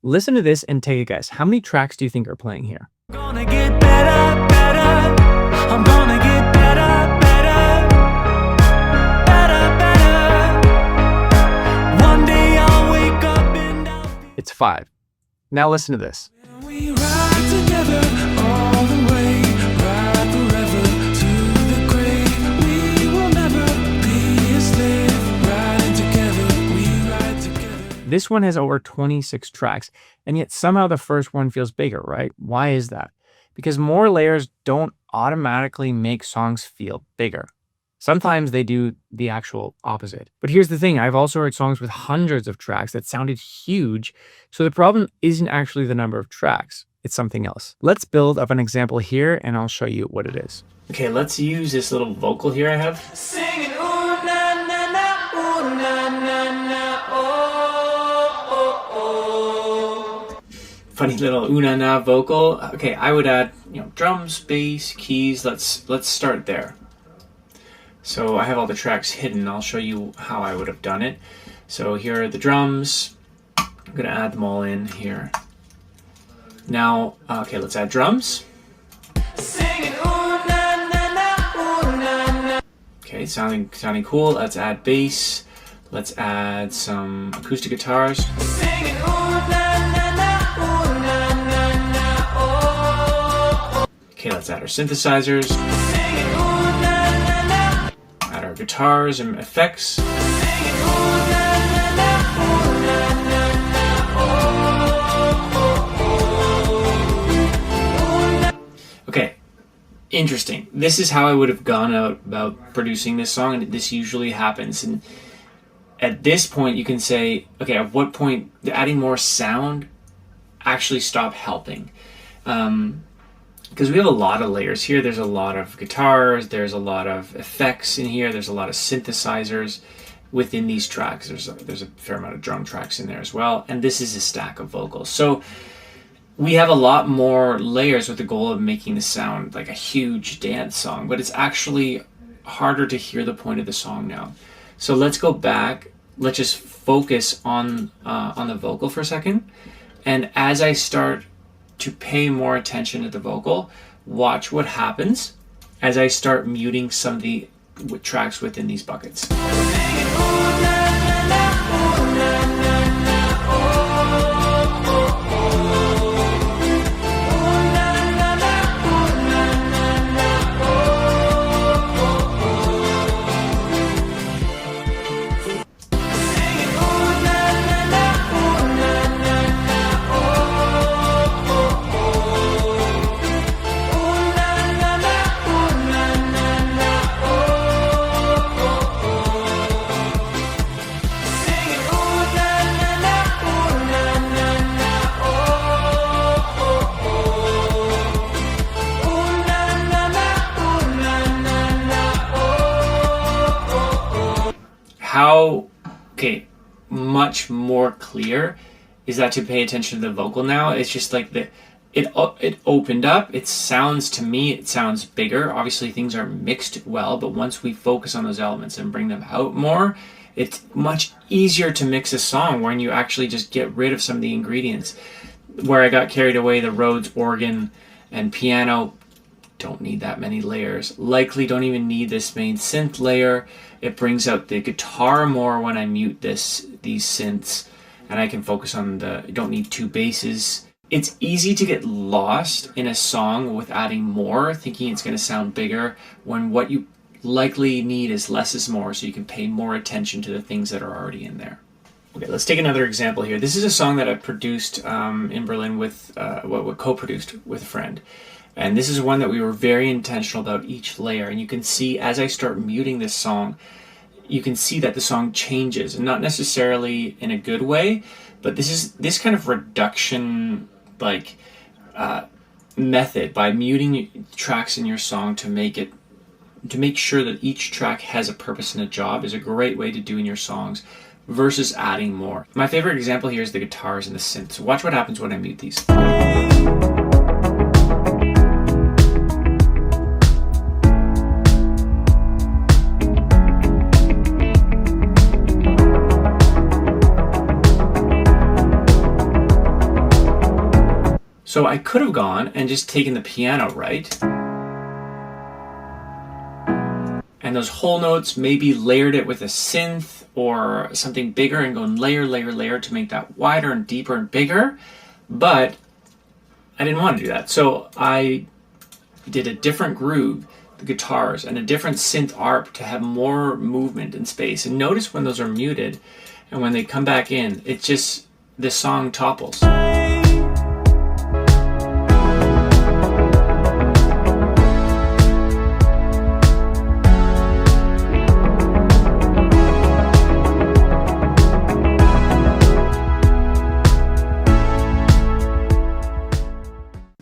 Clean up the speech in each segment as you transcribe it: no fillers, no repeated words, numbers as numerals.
Listen to this and take a guess. How many tracks do you think are playing here? Gonna get better, better. I'm gonna get better, better. Better, better. One day I'll wake up and It's 5. Now listen to this. we ride together all the way, ride forever to the grave. We will never be a slave, riding together, we ride together. This one has over 26 tracks, and yet somehow the first one feels bigger, right? Why is that? Because more layers don't automatically make songs feel bigger. Sometimes they do the actual opposite. But here's the thing, I've also heard songs with hundreds of tracks that sounded huge, so the problem isn't actually the number of tracks, it's something else. Let's build up an example here and I'll show you what it is. Okay, let's use this little vocal here I have. Singing, ooh, na, na, na, ooh, na, na, na, oh, oh, oh. Funny little ooh-na-na vocal. Okay, I would add, drums, bass, keys. Let's start there. So I have all the tracks hidden. I'll show you how I would have done it. So here are the drums. I'm gonna add them all in here. Now, okay, let's add drums. Singing, ooh, na, na, na, ooh, na, na. Okay, sounding cool. Let's add bass. Let's add some acoustic guitars. Singing, ooh, na, na, na, ooh, na, na, na, oh, Okay, let's add our synthesizers. singing, ooh, na, na, na, Add our guitars and effects. singing, ooh, na, na, na, ooh, na, na, na, oh, Okay, interesting. This is how I would have gone out about producing this song, and this usually happens. And at this point, you can say, okay, at what point adding more sound actually stop helping? Because we have a lot of layers here. There's a lot of guitars, there's a lot of effects in here, there's a lot of synthesizers within these tracks. There's a fair amount of drum tracks in there as well, and this is a stack of vocals. So we have a lot more layers with the goal of making the sound like a huge dance song, but it's actually harder to hear the point of the song now. So let's go back. Let's just focus on the vocal for a second. And as I start to pay more attention to the vocal, watch what happens as I start muting some of the tracks within these buckets. singing, ooh, na, na, na, ooh, na, na, na, oh, oh, oh. Ooh, na, na, na, ooh, na, na, na, oh, oh, oh. Singing, ooh, na, na, na, ooh, na, na, na, oh, oh, oh. Ooh, na, na, na, ooh, na, na, na, oh, oh, oh. Singing, ooh, na, na, na, ooh, na, na, na, oh, oh, oh. Ooh, na, na, na, ooh, na, na, na, oh, oh, oh. How much more clear is that to pay attention to the vocal now? It's just like it opened up. It sounds bigger. Obviously things are mixed well, but once we focus on those elements and bring them out more, it's much easier to mix a song when you actually just get rid of some of the ingredients. Where I got carried away, the Rhodes organ and piano don't need that many layers. Likely don't even need this main synth layer. It brings out the guitar more when I mute these synths, and I can focus on you don't need two basses. It's easy to get lost in a song with adding more, thinking it's going to sound bigger, when what you likely need is less is more, so you can pay more attention to the things that are already in there. Okay, let's take another example here. This is a song that I produced in Berlin with, co-produced with a friend. And this is one that we were very intentional about each layer. And you can see as I start muting this song, you can see that the song changes, and not necessarily in a good way, but this kind of reduction method by muting tracks in your song to make sure that each track has a purpose and a job is a great way to do in your songs versus adding more. My favorite example here is the guitars and the synth. So watch what happens when I mute these. So I could have gone and just taken the piano right, and those whole notes, maybe layered it with a synth or something bigger and going layer, layer, layer to make that wider and deeper and bigger. But I didn't want to do that. So I did a different groove, the guitars, and a different synth arp to have more movement and space. And notice when those are muted and when they come back in, it just, the song topples.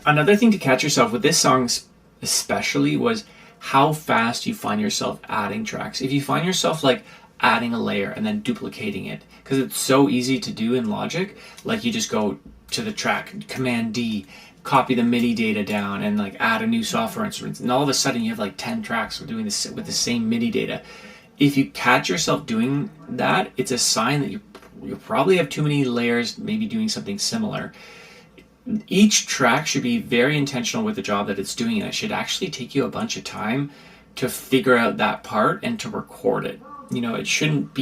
Another thing to catch yourself with this song especially was how fast you find yourself adding tracks. If you find yourself like adding a layer and then duplicating it, because it's so easy to do in Logic, like you just go to the track, Command D, copy the MIDI data down and like add a new software instrument, and all of a sudden you have like 10 tracks doing this with the same MIDI data. If you catch yourself doing that, it's a sign that you probably have too many layers, maybe doing something similar. Each track should be very intentional with the job that it's doing, and it should actually take you a bunch of time to figure out that part and to record it. You know, it shouldn't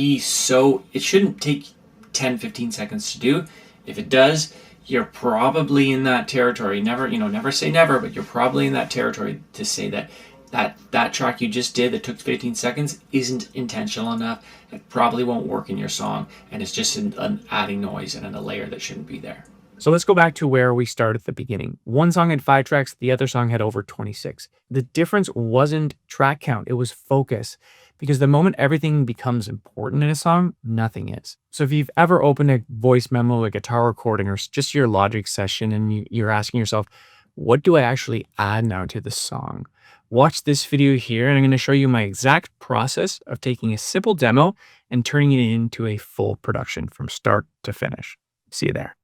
take 10, 15 seconds to do. If it does, you're probably in that territory. Never say never, but you're probably in that territory to say that track you just did that took 15 seconds isn't intentional enough. It probably won't work in your song, and it's just an adding noise and a layer that shouldn't be there. So let's go back to where we started at the beginning. One song had 5 tracks, the other song had over 26. The difference wasn't track count, it was focus. Because the moment everything becomes important in a song, nothing is. So if you've ever opened a voice memo, a guitar recording, or just your Logic session, and you're asking yourself, what do I actually add now to the song? Watch this video here, and I'm going to show you my exact process of taking a simple demo and turning it into a full production from start to finish. See you there.